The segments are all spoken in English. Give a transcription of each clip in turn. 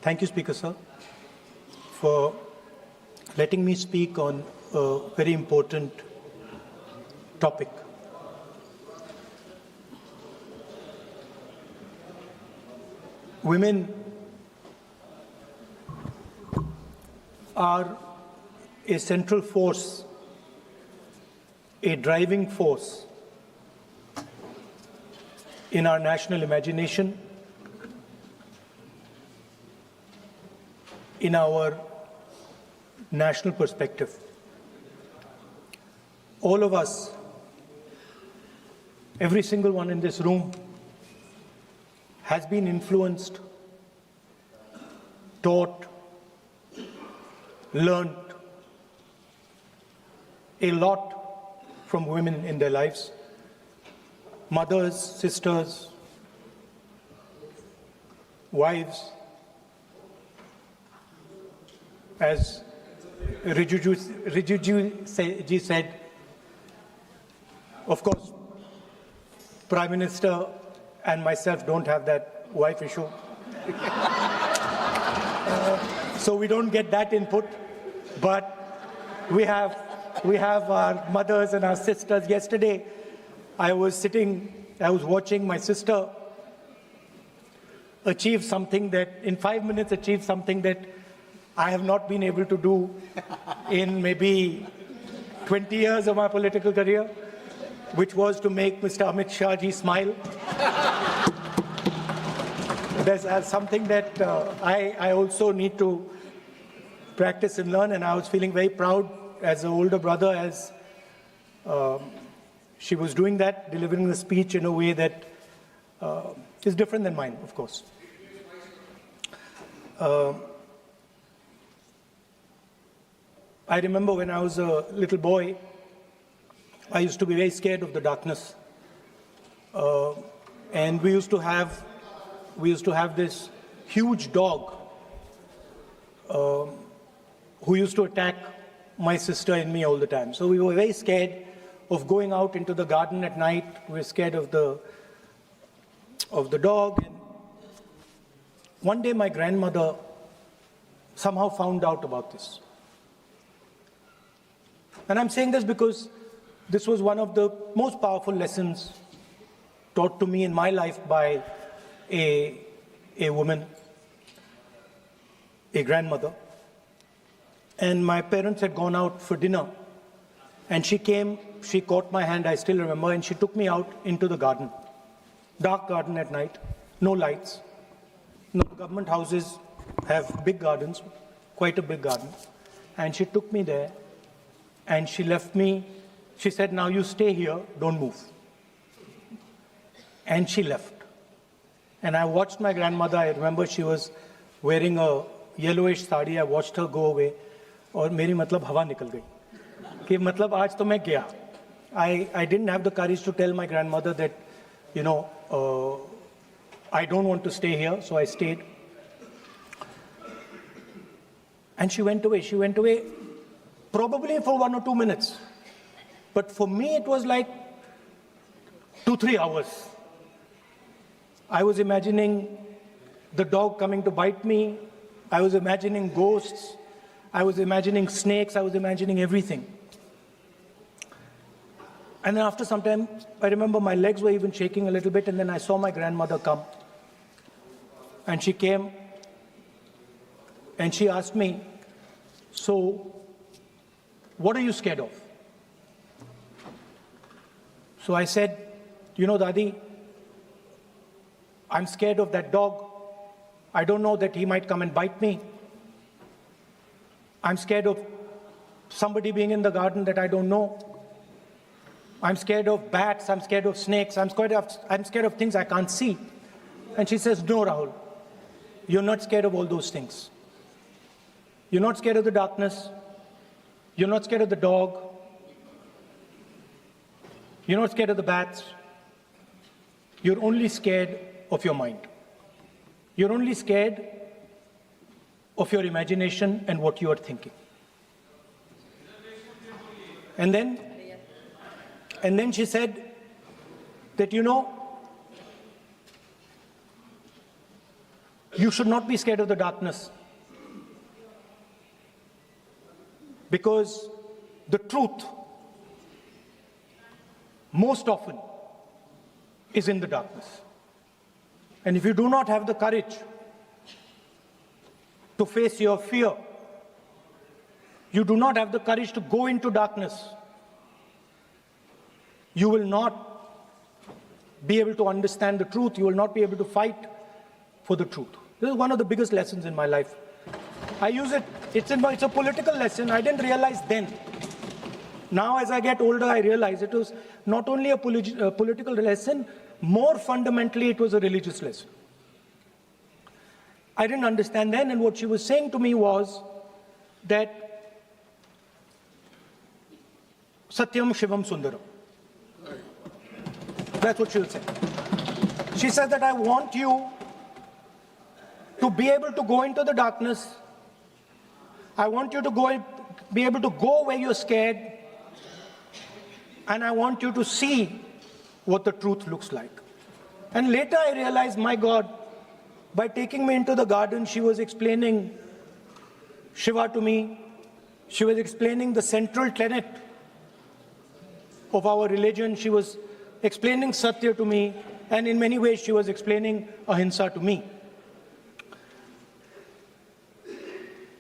Thank you, Speaker Sir, for letting me speak on a very important topic. Women are a central force, a driving force in our national imagination, in our national perspective. All of us, every single one in this room, has been influenced, taught, learned a lot from women in their lives. Mothers, sisters, wives. As Rijuji said, of course, Prime Minister and myself don't have that wife issue. So we don't get that input, but we have our mothers and our sisters. Yesterday, I was watching my sister achieve something that, in 5 minutes, achieve something that I have not been able to do in maybe 20 years of my political career, which was to make Mr. Amit Shah ji smile. There's something that I also need to practice and learn, and I was feeling very proud as an older brother as she was doing that, delivering the speech in a way that is different than mine, of course. I remember when I was a little boy, I used to be very scared of the darkness. And we used to have this huge dog who used to attack my sister and me all the time. So we were very scared of going out into the garden at night. We were scared of the dog. And one day my grandmother somehow found out about this. And I'm saying this because this was one of the most powerful lessons taught to me in my life by a woman, a grandmother. And my parents had gone out for dinner. And she came, she caught my hand, I still remember, and she took me out into the garden. Dark garden at night, no lights. No, government houses have big gardens, quite a big garden. And she took me there, and she left me. She said, now you stay here, don't move. And she left. And I watched my grandmother. I remember she was wearing a yellowish sari. I watched her go away. और मेरी मतलब हवा निकल गई कि मतलब आज तो मैं गया. I didn't have the courage to tell my grandmother that, you know, I don't want to stay here, so I stayed. And she went away. She went away probably for 1 or 2 minutes. But for me, it was like 2-3 hours. I was imagining the dog coming to bite me. I was imagining ghosts. I was imagining snakes. I was imagining everything. And then after some time, I remember my legs were even shaking a little bit, and then I saw my grandmother come. And she came, and she asked me, so, what are you scared of? So I said, you know, Dadi, I'm scared of that dog. I don't know that he might come and bite me. I'm scared of somebody being in the garden that I don't know. I'm scared of bats. I'm scared of snakes. I'm scared of things I can't see. And she says, no, Rahul, you're not scared of all those things. You're not scared of the darkness. You're not scared of the dog. You're not scared of the bats. You're only scared of your mind. You're only scared of your imagination and what you are thinking. And then she said that, you know, You should not be scared of the darkness. Because the truth, most often, is in the darkness. And if you do not have the courage to face your fear, you do not have the courage to go into darkness, you will not be able to understand the truth. You will not be able to fight for the truth. This is one of the biggest lessons in my life. I use it, it's a political lesson. I didn't realize then. Now as I get older, I realize it was not only a political lesson, more fundamentally it was a religious lesson. I didn't understand then, and what she was saying to me was that Satyam Shivam Sundaram. That's what she'll say. She says that I want you to be able to go into the darkness. I want you to be able to go where you're scared. And I want you to see what the truth looks like. And later I realized, my God, by taking me into the garden, she was explaining Shiva to me. She was explaining the central tenet of our religion. She was explaining Satya to me, and in many ways she was explaining Ahimsa to me.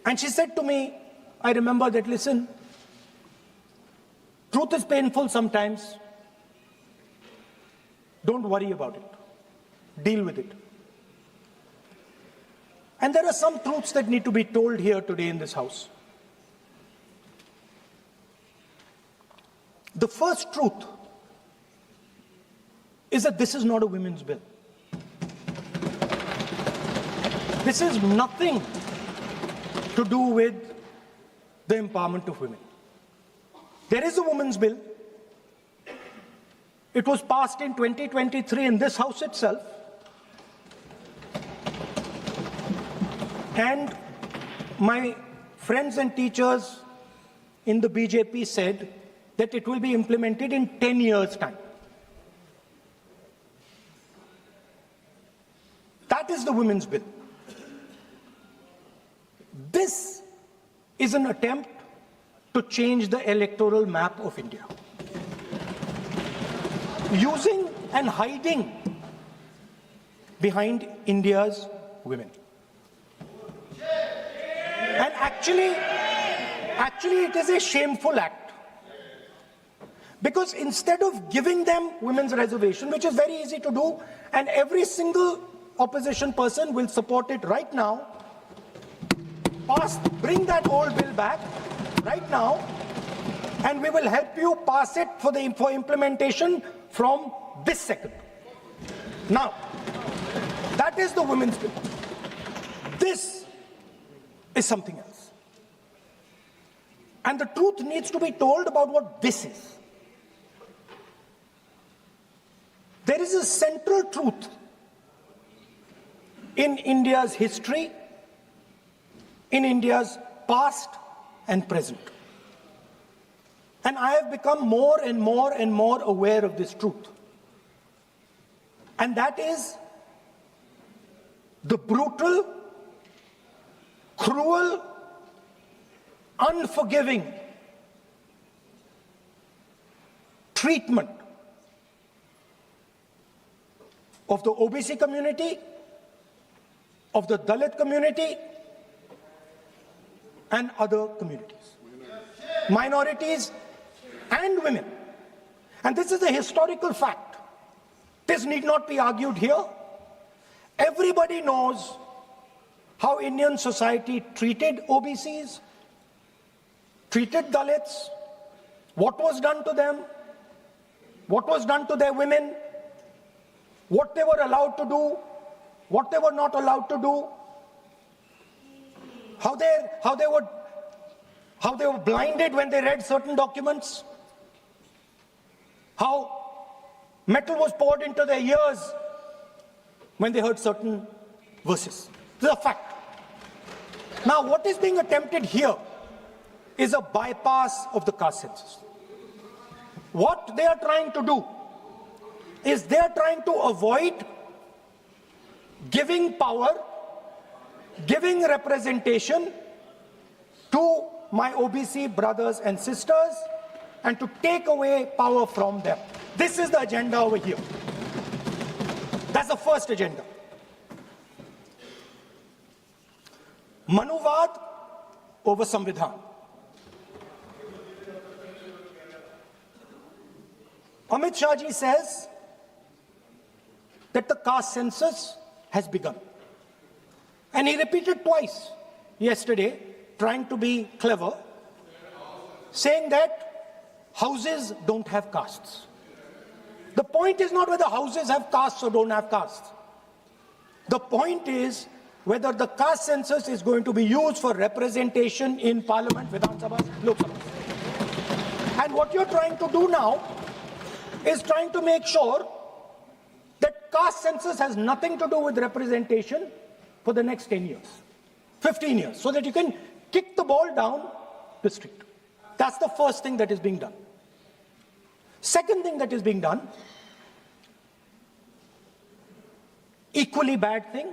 And she said to me, I remember that, listen, truth is painful sometimes. Don't worry about it. Deal with it. And there are some truths that need to be told here today in this house. The first truth is that this is not a women's bill. This is nothing to do with the empowerment of women. There is a women's bill. It was passed in 2023 in this house itself. And my friends and teachers in the BJP said that it will be implemented in 10 years' time. That is the women's bill. This is an attempt to change the electoral map of India. Using and hiding behind India's women. And actually it is a shameful act. Because instead of giving them women's reservation, which is very easy to do, and every single opposition person will support it right now, bring that old bill back right now, and we will help you pass it for implementation from this second. Now, that is the women's bill. This is something else. And the truth needs to be told about what this is. There is a central truth in India's history, in India's past and present. And I have become more and more and more aware of this truth. And that is the brutal, cruel, unforgiving treatment of the OBC community, of the Dalit community, and other communities, minorities and women. And this is a historical fact. This need not be argued here. Everybody knows how Indian society treated OBCs, treated Dalits, what was done to them, what was done to their women, what they were allowed to do, what they were not allowed to do, how they were blinded when they read certain documents, how metal was poured into their ears when they heard certain verses. This is a fact. Now, what is being attempted here is a bypass of the caste census. What they are trying to do is they are trying to avoid giving power giving representation to my OBC brothers and sisters and to take away power from them. This is the agenda over here. That's the first agenda. Manuvad over Samvidhan. Amit Shah ji says that the caste census has begun. And he repeated twice yesterday, trying to be clever, saying that houses don't have castes. The point is not whether houses have castes or don't have castes. The point is whether the caste census is going to be used for representation in Parliament, Vidhan Sabha, Lok Sabha. And what you're trying to do now is trying to make sure that caste census has nothing to do with representation for the next 10 years, 15 years, so that you can kick the ball down the street. That's the first thing that is being done. Second thing that is being done, equally bad thing,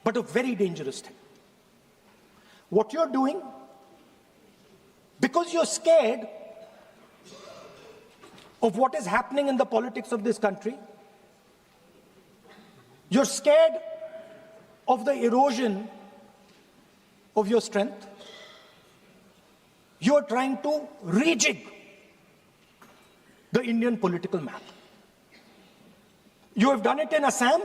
but a very dangerous thing. What you're doing, because you're scared of what is happening in the politics of this country, you're scared of the erosion of your strength, you're trying to rejig the Indian political map. You have done it in Assam,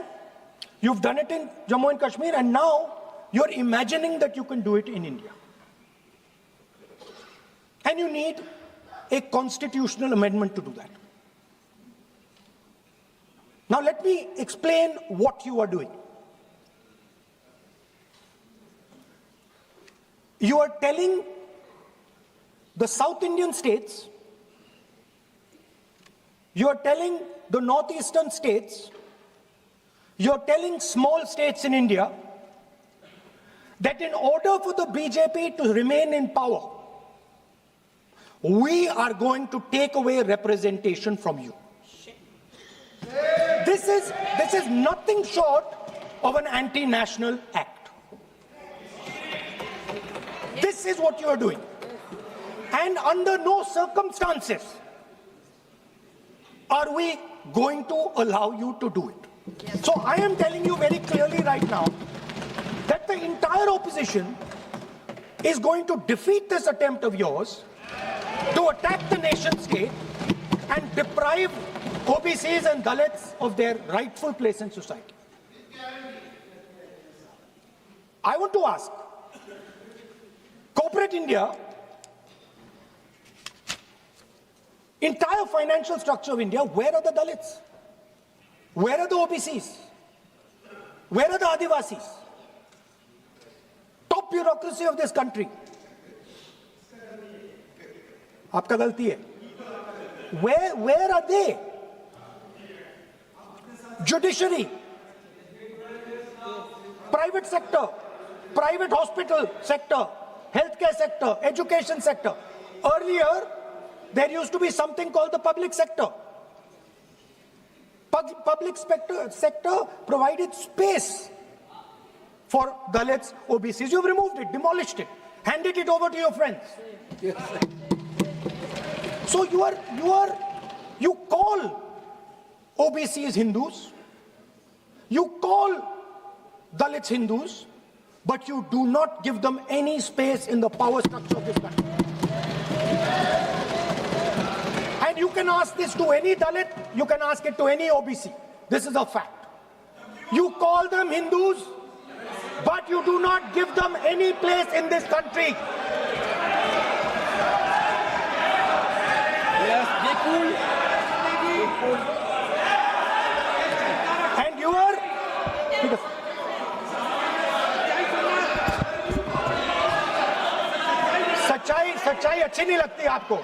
you've done it in Jammu and Kashmir, and now you're imagining that you can do it in India. And you need a constitutional amendment to do that. Now let me explain what you are doing. You are telling the South Indian states, you are telling the northeastern states, you are telling small states in India that in order for the BJP to remain in power, we are going to take away representation from you. This is nothing short of an anti-national act. This is what you are doing. And under no circumstances are we going to allow you to do it. So I am telling you very clearly right now that the entire opposition is going to defeat this attempt of yours to attack the nation state and deprive OBCs and Dalits of their rightful place in society. I want to ask, corporate India, entire financial structure of India, where are the Dalits? Where are the OBCs? Where are the Adivasis? Top bureaucracy of this country. Aapka galti hai. Where are they? Judiciary, private sector, private hospital sector, healthcare sector, education sector. Earlier, there used to be something called the public sector. Public sector provided space for Dalits, OBCs. You've removed it, demolished it, handed it over to your friends. So you call OBCs Hindus, you call Dalits Hindus, but you do not give them any space in the power structure of this country. And you can ask this to any Dalit, you can ask it to any OBC. This is a fact. You call them Hindus, but you do not give them any place in this country. Yes, be cool. And you are... सच्चाई अच्छी नहीं लगती आपको.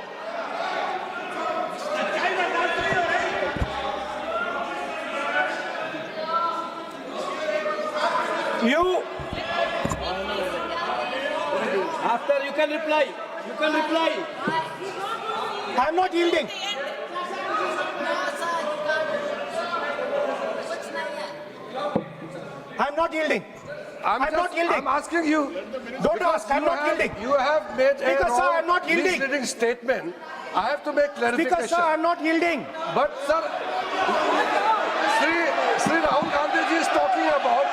You After you can reply. I'm not yielding. I'm not yielding. I'm not yielding. I'm asking you. Don't ask. I'm not yielding. You have made a Speaker, sir, wrong, I'm not yielding. misleading statement. I have to make clarification. Speaker, sir, I'm not yielding. But sir, Sri Rahul Gandhi ji is talking about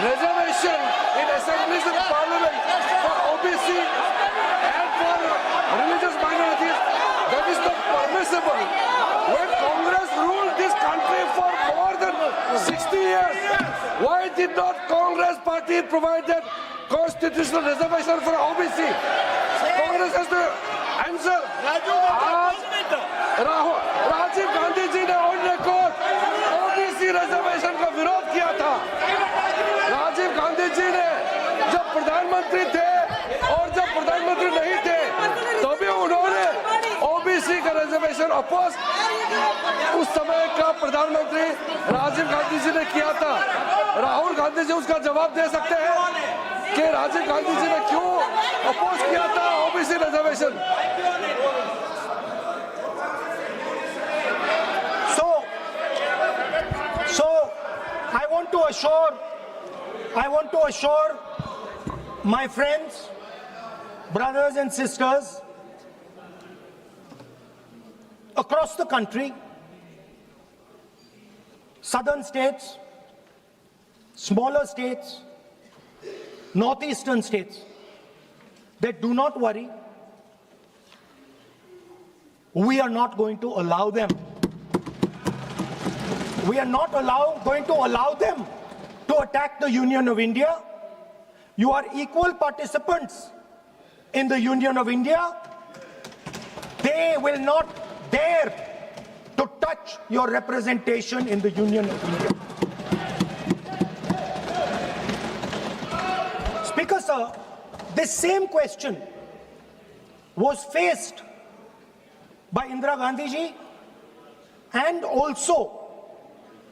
reservation in assemblies and parliament for OBC and for religious minorities. That is not permissible. When Congress ruled this country for more than 60 years, why did not Congress party provide that constitutional reservation for OBC? Congress has to answer. Rajiv Gandhi ji ने on record OBC reservation का विरोध किया था। राजीव गांधी जी ने जब प्रधानमंत्री थे और जब प्रधानमंत्री नहीं थे तभी उन्होंने ओबीसी का रिजर्वेशन अपोज उस समय का प्रधानमंत्री राजीव गांधी जी ने किया था। राहुल गांधी जी उसका जवाब दे सकते हैं कि राजीव गांधी जी ने क्यों अपोज किया था OBC reservation. So I want to assure my friends, brothers and sisters across the country, southern states, smaller states, northeastern states, that do not worry. We are not going to allow them. We are not going to allow them to attack the Union of India. You are equal participants in the Union of India. They will not dare to touch your representation in the Union of India. Speaker, sir, this same question was faced by Indira Gandhi ji and also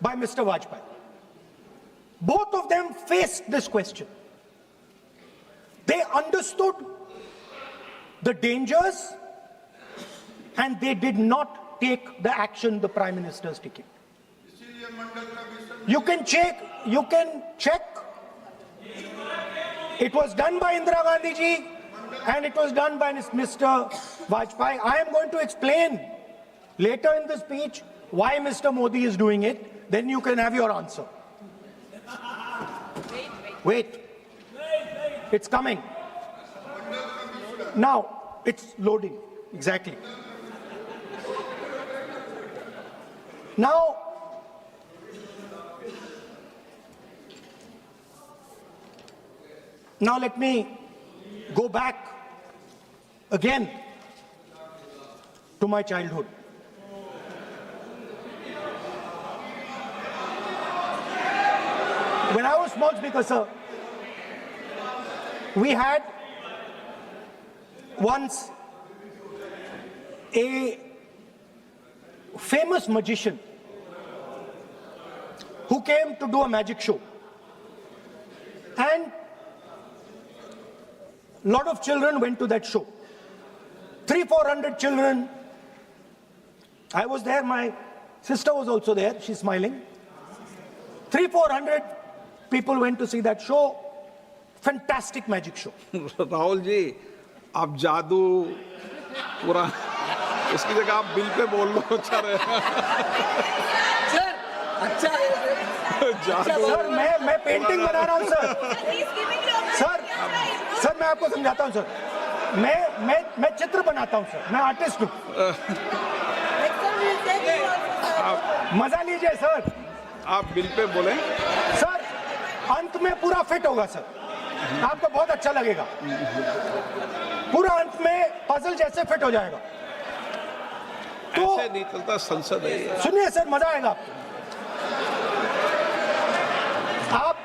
by Mr. Vajpayee. Both of them faced this question. They understood the dangers and they did not take the action the Prime Minister is taking. You can check. It was done by Indira Gandhi ji and it was done by Mr. Vajpayee. I am going to explain later in the speech why Mr. Modi is doing it. Then you can have your answer. Wait. It's coming. Now, it's loading. Exactly. Now, let me go back again to my childhood. When I was small, Speaker, sir, we had once a famous magician who came to do a magic show. And a lot of children went to that show. 300-400 children. I was there, my sister was also there, she's smiling. 300-400 people went to see that show. Fantastic magic show. Rahul ji, आप जादू पूरा उसकी जगह आप bill pay बोल लो। अच्छा रहेगा। Sir, अच्छा है। जादू। सर, मैं पेंटिंग बना रहा हूँ सर। सर, मैं आपको समझाता हूँ सर। मैं चित्र बनाता हूँ सर। मैं आर्टिस्ट हूँ। मजा लीजिए सर। आप बिल पे बोलें। सर, अंत में पूरा फिट होगा सर। आपको बहुत अच्छा लगेगा। पूरा अंत में पजल जैसे फिट हो जाएगा। तो ऐसे नहीं चलता, संसद है। सुनिए सर, मजा आएगा आप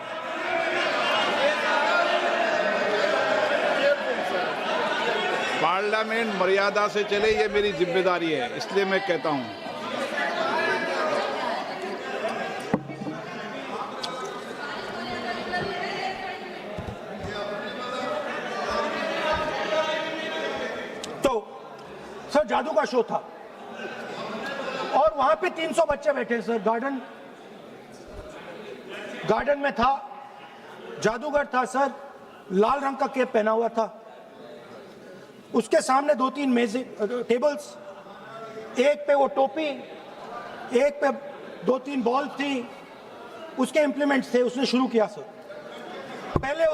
पार्लियामेंट मर्यादा से चले, ये मेरी जिम्मेदारी है, इसलिए मैं कहता हूँ। सर, जादू का शो था और वहां पे 300 बच्चे बैठे सर। गार्डन में था। जादूगर था सर, लाल रंग का कैप पहना हुआ था। उसके सामने 2-3 मेजे टेबल्स, एक पे वो टोपी, एक पे 2-3 बॉल थी, उसके इंप्लीमेंट्स थे। उसने शुरू किया सर, पहले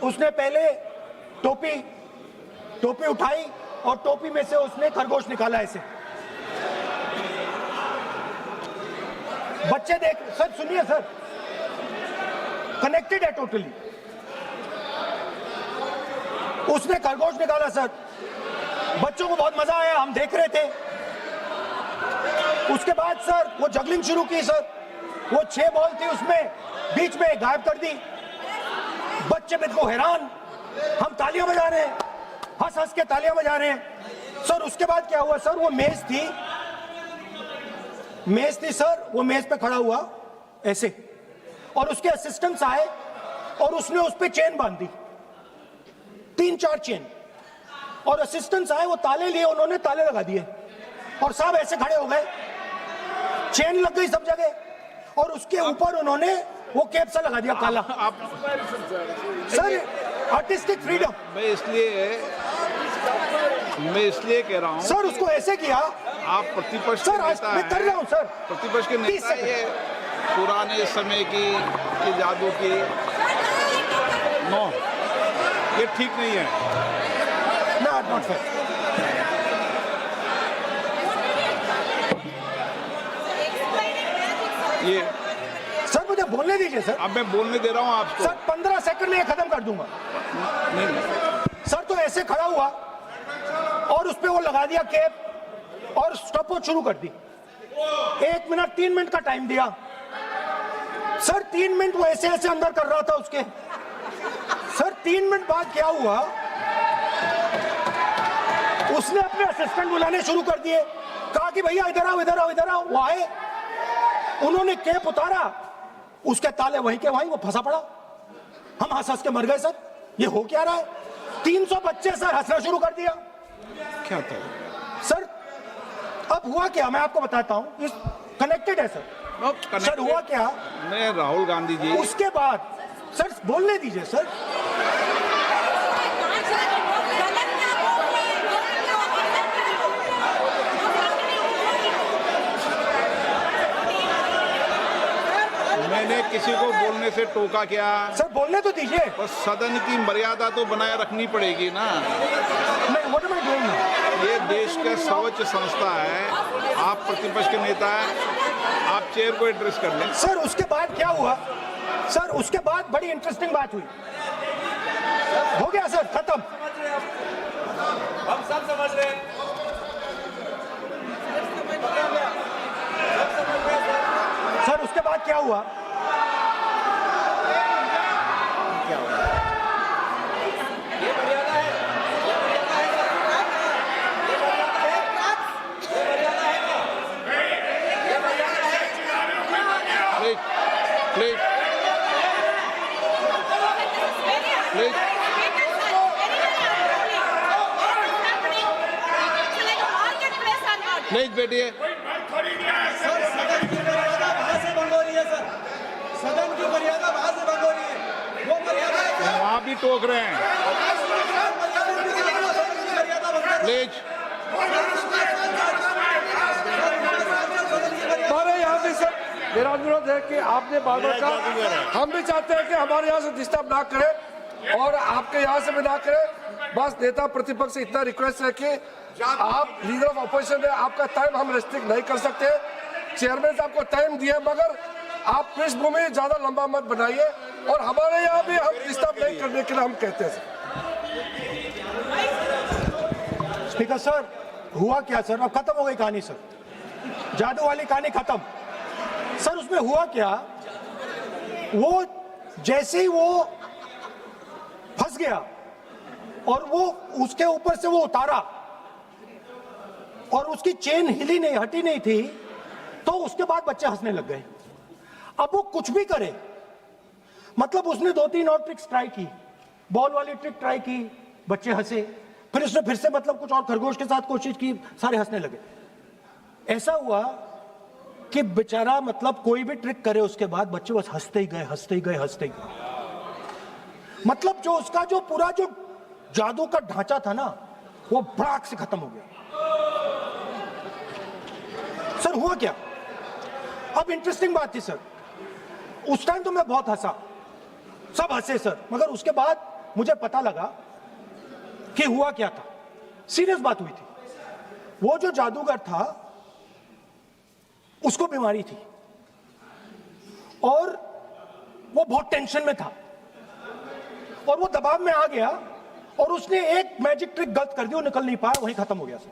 उसने पहले टोपी उठाई और टोपी में से उसने खरगोश निकाला ऐसे। बच्चे देख सर, सुनिए सर, कनेक्टेड है टोटली। उसने खरगोश निकाला सर, बच्चों को बहुत मजा आया, हम देख रहे थे। उसके बाद सर वो जगलिंग शुरू की सर, वो 6 बॉल थी उसमें बीच में गायब कर दी। बच्चे बिल्कुल हैरान, हम तालियां बजा रहे हैं, हंस हंस के तालियां बजा रहे हैं सर। उसके बाद क्या हुआ सर, वो मेज थी सर, वो मेज पे खड़ा हुआ ऐसे, और उसके असिस्टेंट्स आए और उसने उस पे चेन बांध दी, 3-4 चेन, और असिस्टेंट्स आए, वो ताले लिए, उन्होंने ताले लगा दिए और सब ऐसे खड़े हो गए, चेन लग गई सब जगह, और उसके ऊपर उन्होंने वो कैप सा लगा दिया काला। Sir artistic freedom. मैं इसलिए कह रहा हूँ सर उसको ऐसे किया। आप प्रतिपक्ष सर के आज नेता मैं कर रहा हैं, हूँ सर। प्रतिपक्ष के 30 नेता, ये पुराने समय की ये जादू की नो, ये ठीक नहीं है। Not fair. ये सर मुझे बोलने दीजिए सर। अब मैं बोलने दे रहा हूँ आपको। सर 15 सेकंड में ये खत्म कर दूंगा। नहीं, सर तो ऐसे खड़ा हुआ और उस पे वो लगा दिया कैप और स्टॉपवॉच शुरू कर दी। 1 मिनट 3 मिनट का टाइम दिया सर। 3 मिनट वो ऐसे ऐसे अंदर कर रहा था उसके। सर 3 मिनट बाद क्या हुआ, उसने अपने असिस्टेंट बुलाने शुरू कर दिए, कहा कि भैया इधर आओ इधर आओ इधर आओ। वो आए, उन्होंने कैप उतारा, उसके ताले वहीं के वहीं, वो फंसा पड़ा। हम हंस हंस के मर गए सर, ये हो क्या रहा है। 300 बच्चे सर हंसना शुरू कर दिया। क्या था सर अब हुआ क्या, मैं आपको बताता हूं, इस कनेक्टेड है सर। सर हुआ क्या, मैं राहुल गांधी जी, उसके बाद सर बोलने दीजिए सर। मैंने किसी को बोलने से टोका क्या? सर बोलने तो दीजिए। बस सदन की मर्यादा तो बनाए रखनी पड़ेगी ना। What am I doing now? ये देश का सर्वोच्च संस्था है, आप प्रतिपक्ष के नेता हैं, आप चेयर को एड्रेस कर लें। सर उसके बाद क्या हुआ, सर उसके बाद बड़ी इंटरेस्टिंग बात हुई। हो गया सर, खत्म। हम सब समझ रहे हैं। सर उसके बाद क्या हुआ, ये मर्यादा है, ये मर्यादा है सर, ये मर्यादा है, ये मर्यादा है, ये मर्यादा है। प्लीज प्लीज प्लीज प्लीज बैठिए। सर सदन की मर्यादा वहां से भंग हो रही है सर, सदन की मर्यादा वहां से भंग हो रही है, वो मर्यादा है। वहाँ भी टोक रहे हैं। प्लीज हमारे यहाँ भी सर मेरा अनुरोध है कि आपने बार बार कहा, हम भी चाहते हैं कि हमारे यहाँ से डिस्टर्ब ना करें और आपके यहाँ से भी ना करें। बस नेता प्रतिपक्ष से इतना रिक्वेस्ट है कि आप लीडर ऑफ अपोजिशन है, आपका टाइम हम रेस्ट्रिक्ट नहीं कर सकते। चेयरमैन साहब को टाइम दिए, मगर आप पृष्ठभूमि ज्यादा लंबा मत बनाइए और हमारे यहाँ भी हम डिस्टर्ब नहीं करने के लिए हम कहते हैं। स्पीकर सर हुआ क्या सर, अब खत्म हो गई कहानी सर, जादू वाली कहानी खत्म। सर उसमें हुआ क्या, वो जैसे ही वो फंस गया और वो उसके ऊपर से वो उतारा और उसकी चेन हिली नहीं, हटी नहीं थी, तो उसके बाद बच्चे हंसने लग गए। अब वो कुछ भी करे, मतलब उसने 2-3 और ट्रिक्स ट्राई की, बॉल वाली ट्रिक ट्राई की, बच्चे हंसे, फिर उसने फिर से मतलब कुछ और खरगोश के साथ कोशिश की, सारे हंसने लगे। ऐसा हुआ कि बेचारा मतलब कोई भी ट्रिक करे उसके बाद बच्चे बस हंसते ही गए, हंसते ही गए, हंसते ही गए। मतलब जो उसका जो पूरा जो जादू का ढांचा था ना, वो भड़ाक से खत्म हो गया। सर हुआ क्या? अब इंटरेस्टिंग बात थी सर, उस टाइम तो मैं बहुत हंसा, सब हंसे सर, मगर उसके बाद मुझे पता लगा कि हुआ क्या था। सीरियस बात हुई थी। वो जो जादूगर था उसको बीमारी थी और वो बहुत टेंशन में था और वो दबाव में आ गया और उसने एक मैजिक ट्रिक गलत कर दी, वो निकल नहीं पाया, वहीं खत्म हो गया सर।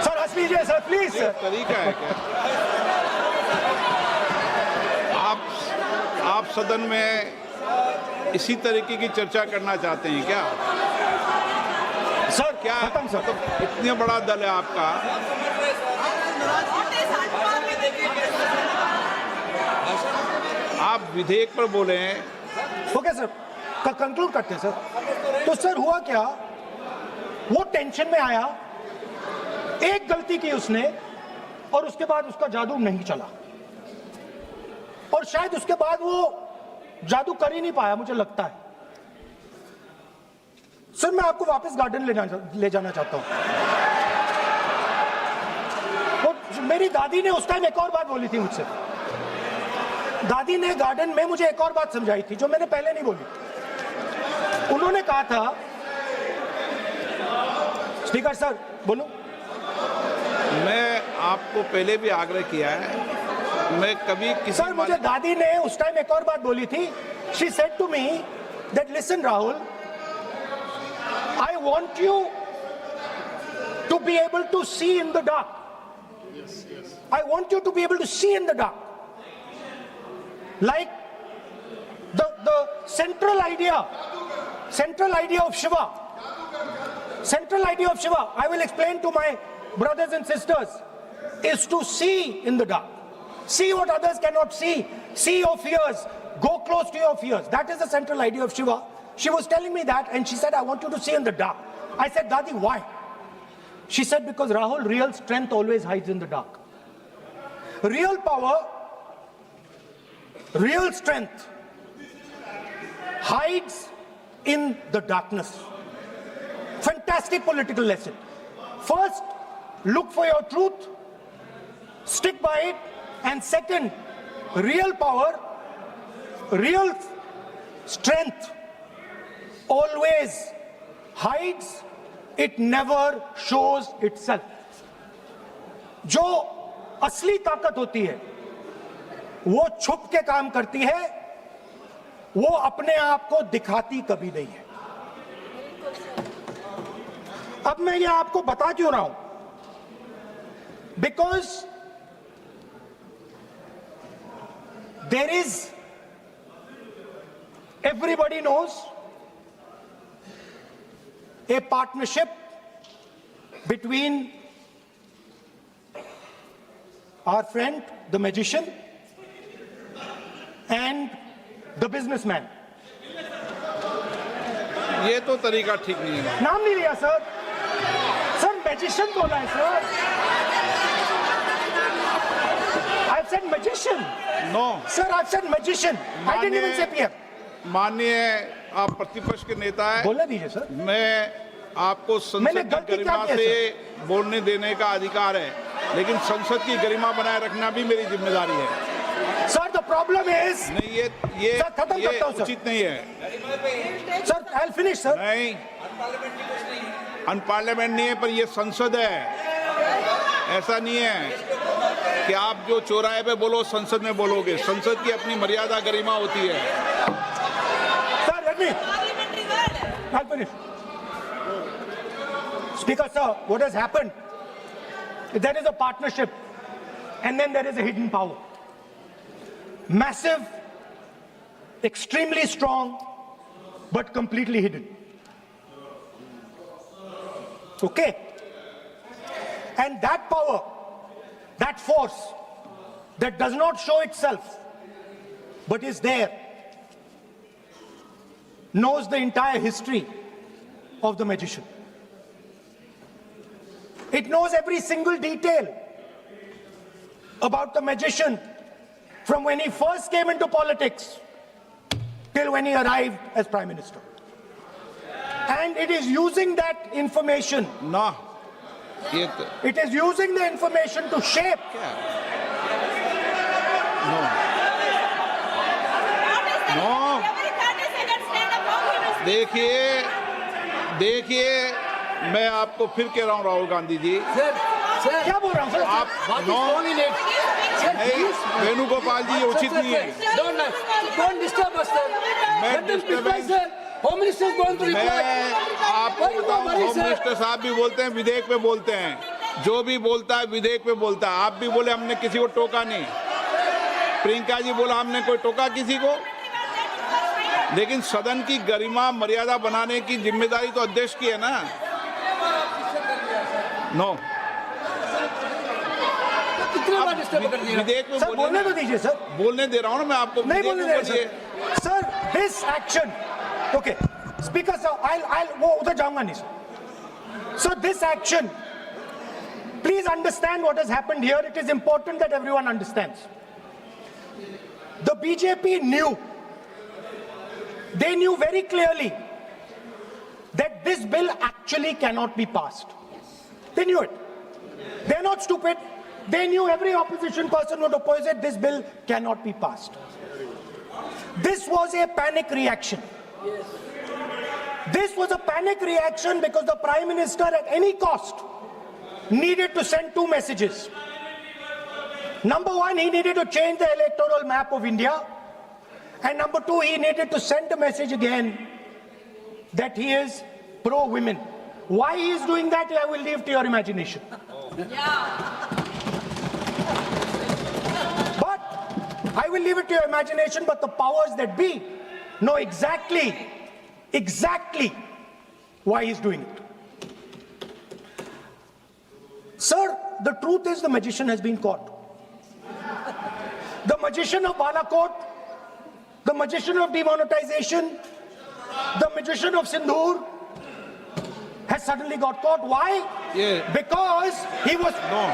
सर हंस लीजिए सर, प्लीज ये सर। तरीका है क्या? आप सदन में इसी तरीके की चर्चा करना चाहते हैं क्या? सर क्या खत्म सर। मतलब इतना बड़ा दल है आपका, आप विधेयक पर बोले हैं। ओके सर, कंक्लूड करते हैं सर। तो सर हुआ क्या, वो टेंशन में आया, एक गलती की उसने और उसके बाद उसका जादू नहीं चला और शायद उसके बाद वो जादू कर ही नहीं पाया, मुझे लगता है। सर मैं आपको वापस गार्डन ले जाना चाहता हूं। वो मेरी दादी ने उस टाइम एक और बात बोली थी मुझसे। दादी ने गार्डन में मुझे एक और बात समझाई थी जो मैंने पहले नहीं बोली। उन्होंने कहा था, स्पीकर सर बोलूं? मैं आपको पहले भी आग्रह किया है, मैं कभी किसी सर मुझे दादी ने उस टाइम एक और बात बोली थी। She said to me that listen Rahul, I want you to be able to see in the dark. I want you to be able to see in the dark. Like the central idea of Shiva. Central idea of Shiva, I will explain to my brothers and sisters, is to see in the dark. See what others cannot see. See your fears. Go close to your fears. That is the central idea of Shiva. She was telling me that and she said, I want you to see in the dark. I said, Dadi, why? She said, because Rahul, real strength always hides in the dark. Real power, real strength hides in the darkness. Fantastic political lesson. First, look for your truth, stick by it, and second, real power, real strength always hides, it never shows itself. जो असली ताकत होती है वो छुप के काम करती है, वो अपने आप को दिखाती कभी नहीं है। अब मैं ये आपको बता क्यों रहा हूं? Because there is, everybody knows, a partnership between our friend, the magician, and the businessman. ये तो तरीका ठीक नहीं है। नाम नहीं लिया सर, सर मैजिशियन बोला है sir. I've said magician. No. Sir, I've said magician. I didn't even say PM. माननीय आप प्रतिपक्ष के नेता हैं, बोलने दीजिए सर। मैं आपको मैंने संसद की गलती क्या गरिमा की है, से बोलने देने का अधिकार है, लेकिन संसद की गरिमा बनाए रखना भी मेरी जिम्मेदारी है। Sir, the problem is, नहीं, ये सर, खत्म करता हूं, सर। उचित नहीं है। sir, I'll finish, sir. नहीं, अनपार्लियामेंट नहीं है, पर ये संसद है। ऐसा नहीं है कि आप जो चौराहे पे बोलो संसद में बोलोगे। संसद की अपनी मर्यादा गरिमा होती है। Sir, let me. I'll finish. Speaker, sir, what has happened? There is a partnership, and then there is a hidden power. Massive, extremely strong, but completely hidden. Okay? And that power, that force, that does not show itself, but is there, knows the entire history of the magician. It knows every single detail about the magician from when he first came into politics till when he arrived as Prime Minister. And it is using that information, ना ये it is using the information to shape no देखिए मैं आपको फिर कह रहा हूँ राहुल गांधी जी, क्या बोल रहा हूँ सर? आप नो नहीं, वेणुगोपाल जी ये उचित नहीं है। Don't disturb us, sir. मैं Let them reply, disturbance- sir. Home Minister is going to reply. मैं आपको Why you बताऊं, worry, होम sir? मिनिस्टर साहब भी बोलते हैं, विधेयक पे बोलते हैं, जो भी बोलता है विधेयक पे बोलता है। आप भी बोले हमने किसी को टोका नहीं, प्रियंका जी बोला हमने कोई टोका किसी को, लेकिन सदन की गरिमा मर्यादा बनाने की जिम्मेदारी तो अध्यक्ष की है ना। नो कितने बार disturb कर दिया? विधेयक में सर बोलने तो दीजिए सर, बोलने दे रहा हूँ ना मैं आपको, नहीं विधेयक बोलने में दे रहे बोलिए। Sir. Sir this action, okay speaker sir, I'll वो उधर जाऊंगा नहीं sir. So this action, please understand what has happened here. It is important that everyone understands. The BJP knew, they knew very clearly that this bill actually cannot be passed. They knew it. They're not stupid. They knew every opposition person would oppose it. This bill cannot be passed. This was a panic reaction. This was a panic reaction because the Prime Minister at any cost needed to send two messages. Number one, he needed to change the electoral map of India. And number two, he needed to send a message again that he is pro-women. Why he is doing that, I will leave to your imagination. But I will leave it to your imagination, but the powers that be know exactly why he's doing it. Sir, the truth is the magician has been caught. The magician of Balakot, the magician of demonetization, the magician of Sindhur has suddenly got caught. Why? Yeah. Because he was... no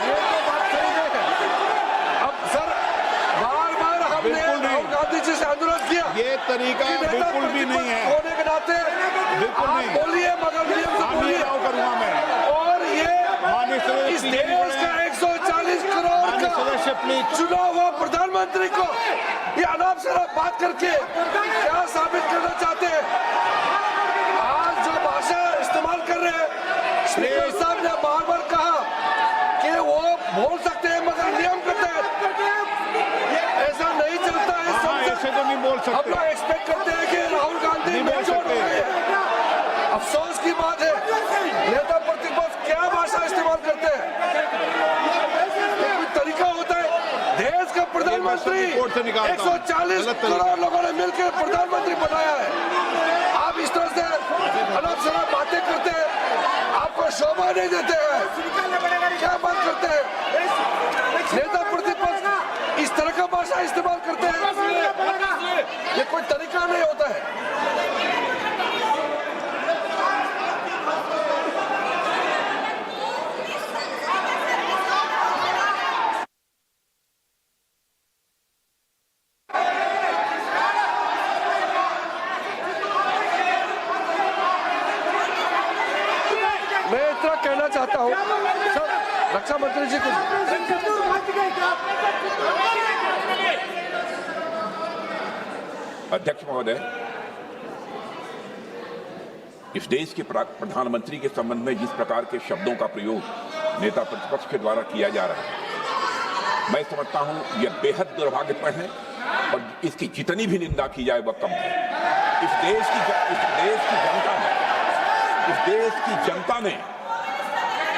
ये तो बात सही है। अब sir बार-बार हमने बिल्कुल नहीं। राहुल गांधी जी से अनुरोध किया ये तरीका कि नेता बिल्कुल भी नहीं है, होने के नाते बिल्कुल आप नहीं। बोलिए मगर नियम से हम ये बोलिए। राव करूंगा मैं। और ये माननीय सदस्य इस प्लीज देश का 140 करोड़ माननीय का सदस्य प्लीज चुना हुआ प्रधानमंत्री को ये अनाप शराब बात करके क्या साबित करना चाहते हैं? आज जो भाषा इस्तेमाल कर रहे हैं, स्पीकर साहब ने बार-बार कहा कि वो बोल सकते हैं मगर नियम के तहत ऐसा नहीं चलता है। हाँ, ऐसे तो नहीं बोल हम सकते। लोग एक्सपेक्ट करते हैं कि राहुल गांधी नहीं बोल मेच्योर हो सकते। गए हैं। अफसोस की बात है नेता प्रतिपक्ष क्या भाषा इस्तेमाल करते हैं। कोई तरीका होता है। देश का प्रधानमंत्री रिपोर्ट से निकालता हूं। 140 गलत तरीका। करोड़ लोगों ने मिलकर प्रधानमंत्री बनाया है। आप इस तरह से अनाप शराब बातें करते हैं, आपको शोभा नहीं देते हैं। क्या बात करते हैं? नेता प्रतिपक्ष इस तरह का भाषा इस्तेमाल करते हैं, ये कोई तरीका नहीं होता है। मैं इतना कहना चाहता हूँ सर, रक्षा मंत्री जी कुछ अध्यक्ष महोदय, इस देश के प्रधानमंत्री के संबंध में जिस प्रकार के शब्दों का प्रयोग नेता प्रतिपक्ष के द्वारा किया जा रहा है, मैं समझता हूं यह बेहद दुर्भाग्यपूर्ण है और इसकी जितनी भी निंदा की जाए वह कम है। इस देश की जनता ने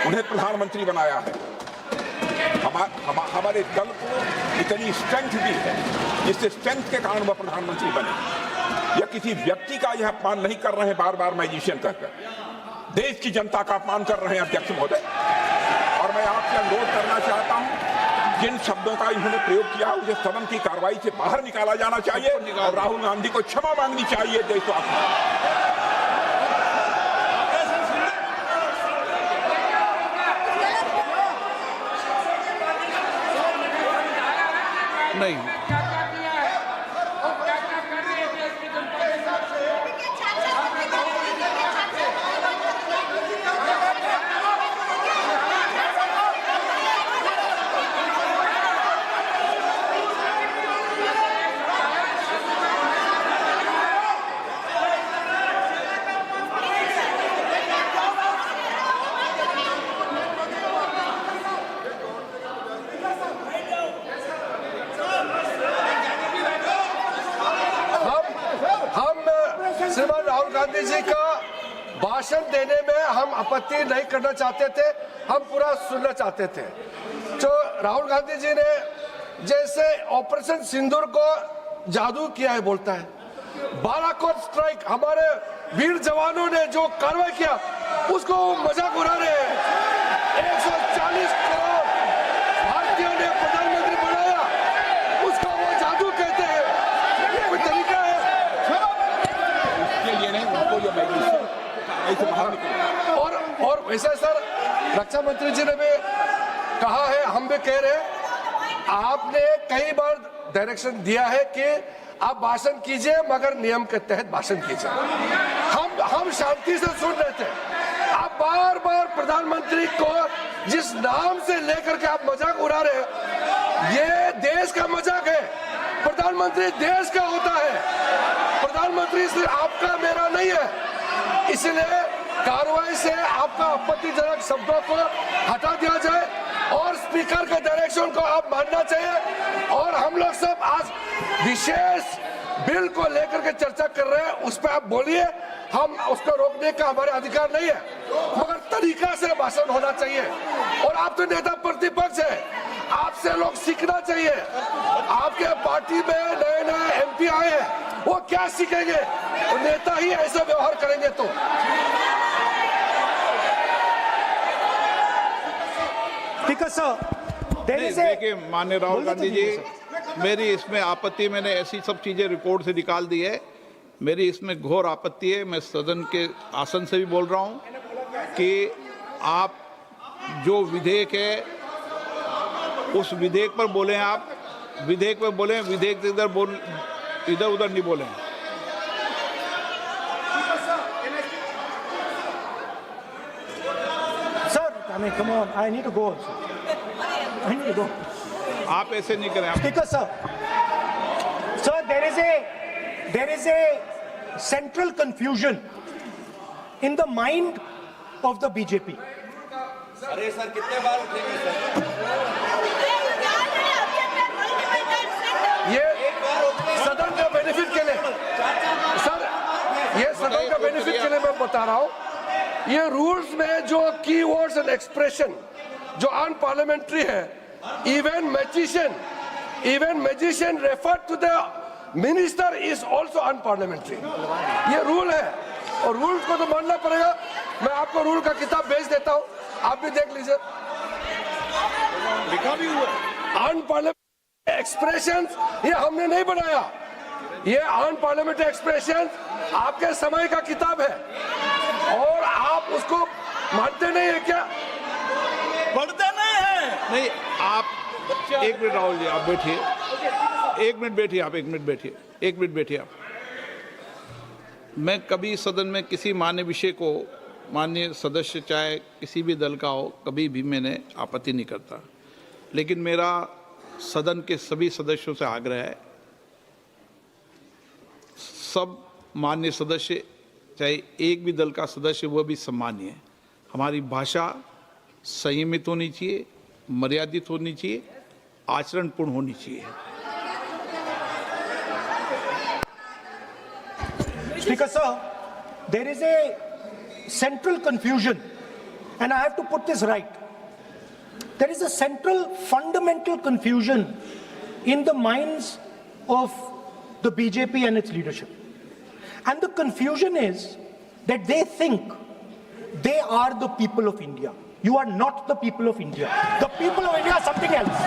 उन्हें प्रधानमंत्री बनाया है। हमारे दल को इतनी स्ट्रेंथ दी है, जिससे स्ट्रेंथ के कारण वह प्रधानमंत्री बने। यह किसी व्यक्ति का यह अपमान नहीं कर रहे हैं बार बार मैजिशियन कहकर, देश की जनता का अपमान कर रहे हैं अध्यक्ष महोदय। और मैं आपसे अनुरोध करना चाहता हूं जिन शब्दों का इन्होंने प्रयोग किया उसे सदन की कार्रवाई से बाहर निकाला जाना चाहिए और राहुल गांधी को क्षमा मांगनी चाहिए देशवासी। नहीं, हम श्रीमान राहुल गांधी जी का भाषण देने में हम आपत्ति नहीं करना चाहते थे, हम पूरा सुनना चाहते थे। जो राहुल गांधी जी ने जैसे ऑपरेशन सिंदूर को जादू किया है बोलता है, बालाकोट स्ट्राइक हमारे वीर जवानों ने जो कार्रवाई किया उसको मजाक उड़ा रहे हैं। 140 करोड़ भारतीयों ने प्रधानमंत्री बनाया, उसको वो जादू कहते हैं। ये कोई तरीका है? इसके लिए नहीं, उनको जो मैजिस्ट्रेट ऐसे बाहर निकले। और वैसे सर रक्षा मंत्री जी ने भी कहा है, हम भी कह रहे हैं, आपने कई बार डायरेक्शन दिया है कि आप भाषण कीजिए मगर नियम के तहत भाषण कीजिए। हम शांति से सुन रहे थे, आप बार बार प्रधानमंत्री को जिस नाम से लेकर के आप मजाक उड़ा रहे हैं, ये देश का मजाक है। प्रधानमंत्री देश का होता है, प्रधानमंत्री सिर्फ आपका मेरा नहीं है। इसलिए कार्रवाई से आपका आपत्तिजनक शब्दों को हटा दिया जाए और स्पीकर के डायरेक्शन को आप मानना चाहिए। और हम लोग सब आज विशेष बिल को लेकर के चर्चा कर रहे हैं, उस पर आप बोलिए, हम उसको रोकने का हमारे अधिकार नहीं है, मगर तरीका से भाषण होना चाहिए। और आप तो नेता प्रतिपक्ष है, आपसे लोग सीखना चाहिए। आपके पार्टी में नए नए MP आए हैं, वो क्या सीखेंगे? वो नेता ही ऐसा व्यवहार करेंगे तो। Speaker sir, there is a देखिए माननीय राहुल गांधी जी, मेरी इसमें आपत्ति, मैंने ऐसी सब चीजें रिकॉर्ड से निकाल दी है, मेरी इसमें घोर आपत्ति है। मैं सदन के आसन से भी बोल रहा हूं कि आप जो विधेयक है उस विधेयक पर बोले, आप विधेयक पर बोले, विधेयक से इधर उधर नहीं बोले। sir, I mean, come on, I need to go also. I need to go. आप ऐसे नहीं करें। Speaker sir, sir, there is a central confusion in the mind of the BJP. अरे सर कितने बार उठेंगे सर? ये सदन का बेनिफिट के लिए सर, ये सदन का बेनिफिट के लिए मैं बता रहा हूँ, ये रूल्स में जो की वर्ड्स एंड एक्सप्रेशन जो अनपार्लियामेंट्री है, even magician refer to the minister is also unparliamentary. ये रूल है और रूल्स को तो मानना पड़ेगा। मैं आपको रूल का किताब भेज देता हूँ, आप भी देख लीजिए। अनपार्लियामेंट्री एक्सप्रेशंस ये हमने नहीं बनाया, ये अनपार्लियामेंट्री एक्सप्रेशंस आपके समय का किताब है और आप उसको मानते नहीं है क्या? पढ़ते नहीं है। नहीं, आप एक मिनट राहुल जी, आप बैठिए, एक मिनट बैठिए, आप एक मिनट बैठिए आप। मैं कभी सदन में किसी मान्य विषय को, माननीय सदस्य चाहे किसी भी दल का हो, कभी भी मैंने आपत्ति नहीं करता, लेकिन मेरा सदन के सभी सदस्यों से आग्रह है, सब माननीय सदस्य चाहे एक भी दल का सदस्य वह भी सम्मानीय है। हमारी भाषा संयमित होनी चाहिए, मर्यादित होनी चाहिए, आचरणपूर्ण होनी चाहिए। Speaker sir, there is a central confusion, and I have to put this right. There is a central fundamental confusion in the minds of the BJP and its leadership. And the confusion is that they think they are the people of India. You are not the people of India. The people of India are something else.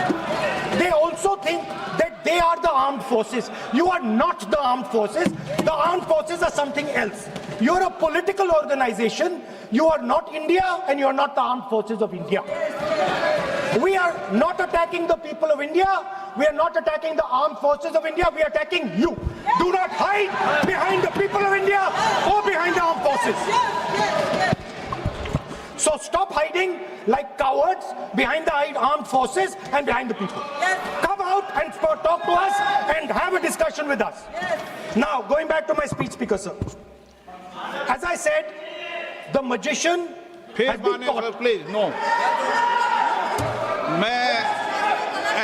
They also think that they are the armed forces. You are not the armed forces. The armed forces are something else. You're a political organization. You are not India and you're not the armed forces of India. We are not attacking the people of India. We are not attacking the armed forces of India. We are attacking you. Do not hide behind the people of India or behind the armed forces. So stop hiding like cowards behind the armed forces and behind the people. Come out and talk to us and have a discussion with us. Now, going back to my speech, Speaker, sir. As I said, the magician has been caught. Please no, मैं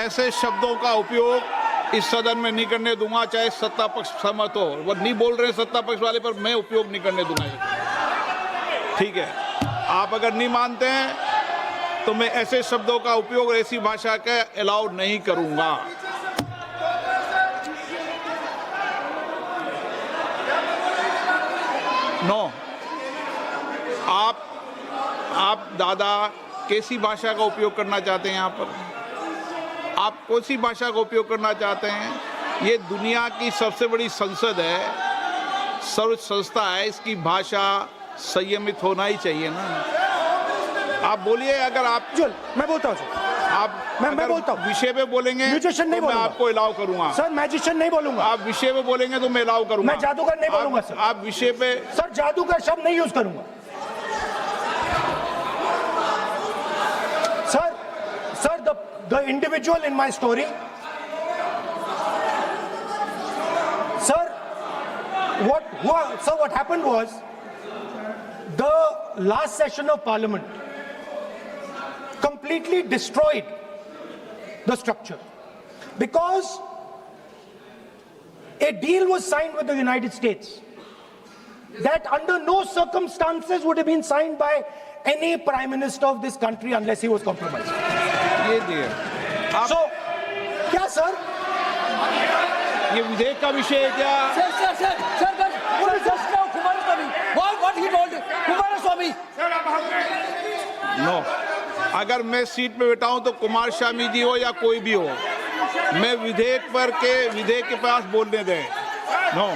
ऐसे शब्दों का उपयोग इस सदन में नहीं करने दूंगा, चाहे सत्ता पक्ष सहमत हो। वो नहीं बोल रहे सत्ता पक्ष वाले, पर मैं उपयोग नहीं करने दूंगा। ठीक है, आप अगर नहीं मानते हैं तो मैं ऐसे शब्दों का उपयोग, ऐसी भाषा का अलाउ नहीं करूंगा। नो, आप दादा कैसी भाषा का उपयोग करना चाहते हैं? यहाँ पर आप कौन सी भाषा का उपयोग करना चाहते हैं? ये दुनिया की सबसे बड़ी संसद है, सर्व संस्था है, इसकी भाषा संयमित होना ही चाहिए ना। आप बोलिए, अगर आप मैं बोलता हूँ आप मैं बोलता हूँ, विषय पे बोलेंगे म्यूजिशियन नहीं तो मैं बोलूंगा। आपको अलाउ करूंगा। सर मैजिशियन नहीं बोलूंगा। आप विषय पे बोलेंगे तो मैं अलाउ करूंगा। मैं जादूगर नहीं बोलूंगा सर। आप विषय पे, सर जादूगर शब्द नहीं यूज करूंगा। Sir, the individual in my story, sir, what happened was, the last session of Parliament completely destroyed the structure because a deal was signed with the United States that under no circumstances would have been signed by any prime minister of this country unless he was compromised. ये दिए आप, So, क्या sir? ये विधेयक का विषय है क्या? Just now, Kumaraswamy. What he told Kumaraswamy. No, अगर मैं सीट पे बैठा हूं तो कुमार स्वामी जी हो या कोई भी हो, मैं विधेयक के पास बोलने दें। नो,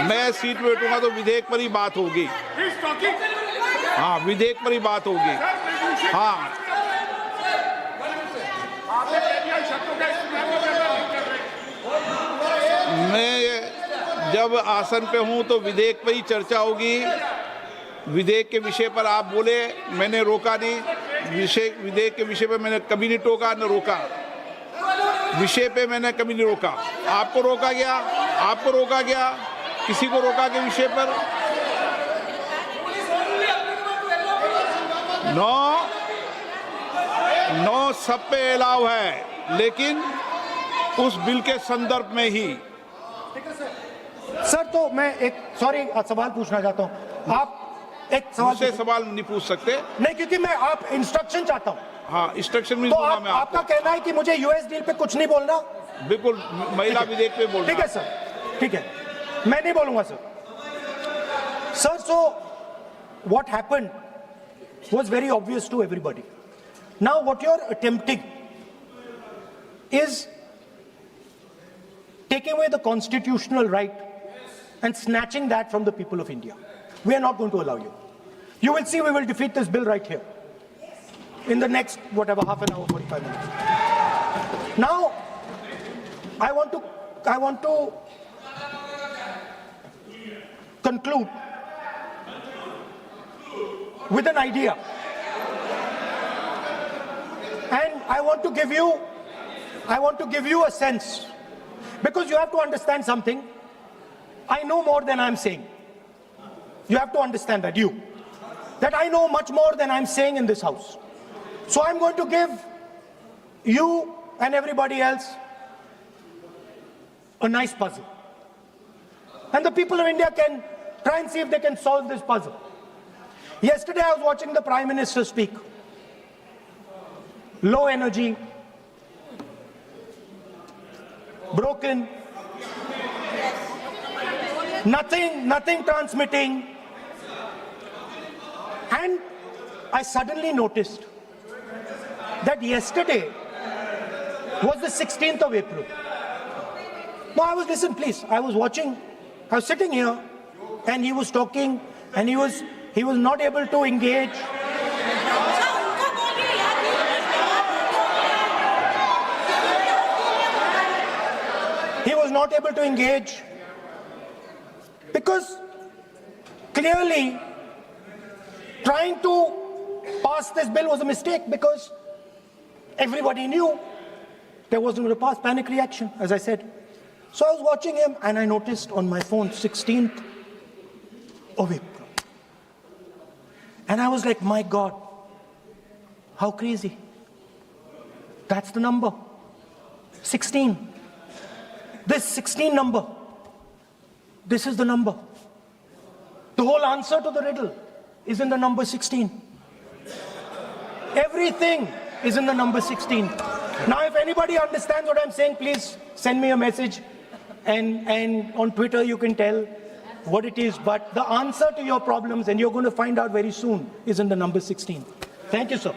मैं सीट पे बैठूंगा तो विधेयक पर ही बात होगी। हाँ, विधेयक पर ही बात होगी। हाँ, मैं जब आसन पे हूं तो विधेयक पर ही चर्चा होगी। विधेयक के विषय पर आप बोले, मैंने रोका नहीं। विधेयक के विषय पे मैंने कभी नहीं टोका न रोका। विषय पे मैंने कभी नहीं रोका। आपको रोका गया? आपको रोका गया? किसी को रोका के विषय पर? नो, सब पे अलाउ है, लेकिन उस बिल के संदर्भ में ही। सर तो मैं एक सवाल पूछना चाहता हूं। आप एक सवाल नहीं पूछ सकते। नहीं, क्योंकि मैं आप इंस्ट्रक्शन चाहता हूं। हाँ, इंस्ट्रक्शन में तो दूंगा मैं आपका कहना है कि मुझे यूएस डील पे कुछ नहीं बोलना? बिल्कुल, महिला विधेयक पे बोलना। ठीक है सर, ठीक है, मैं नहीं बोलूंगा sir. Sir, so what happened was very obvious to everybody. Now what you're attempting is taking away the constitutional right and snatching that from the people of India. We are not going to allow you. You will see we will defeat this bill right here in the next, whatever, half an hour, 45 minutes. Now, I want to conclude with an idea. And I want to give you a sense, because you have to understand something. I know more than I'm saying. You have to understand that I know much more than I'm saying in this house. So I'm going to give you and everybody else a nice puzzle. And the people of India can try and see if they can solve this puzzle. Yesterday I was watching the Prime Minister speak. Low energy, broken, nothing transmitting. And I suddenly noticed that yesterday was the 16th of April. No, listen, please. I was watching, I was sitting here, and he was talking, and he was not able to engage. He was not able to engage because clearly trying to pass this bill was a mistake because everybody knew there wasn't going to pass. Panic reaction, as I said. So I was watching him and I noticed on my phone 16th of April. And I was like, my God, how crazy. That's the number. 16. This 16 number. This is the number. The whole answer to the riddle is in the number 16. Everything is in the number 16. Now, if anybody understands what I'm saying, please send me a message. And on Twitter, you can tell what it is. But the answer to your problems, and you're going to find out very soon, is in the number 16. Thank you, sir.